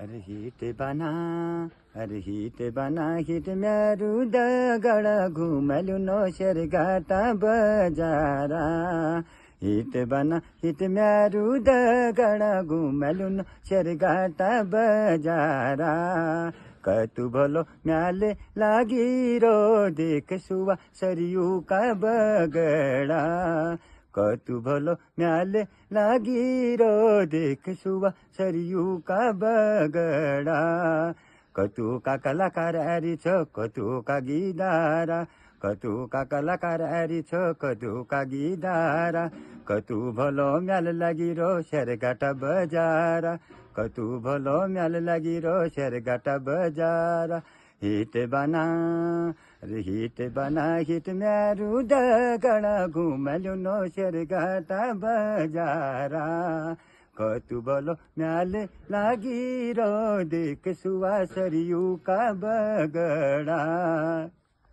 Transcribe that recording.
अरे हिट बना हिट म्यारू दगड घुमल्यो नोशेर घाटा बजारा हिट बना हिट म्यारू दगड घुमल्यो नोशेर घाटा बजारा कतु भलो म्याले लागिरो देख सुवा सरियू का बगड़ा कतु भलो म्याले लागिरो देख सुवा सरियू का बगड़ा कतु का कलाकार आरी छ कतु का गिदारा कतु का कलाकार आरी छ कतु का गिदारा कतु भलो म्याल लागिरो शेरघाटा बजारा कतु भलो म्याल लागिरो शेरघाटा बजारा हिट बना हिट म्यारू दगडा घुमल्यो नो शेरघाटा बजारा कतु भलो म्याले लागिरो देख सुवा सरियू का बगड़ा।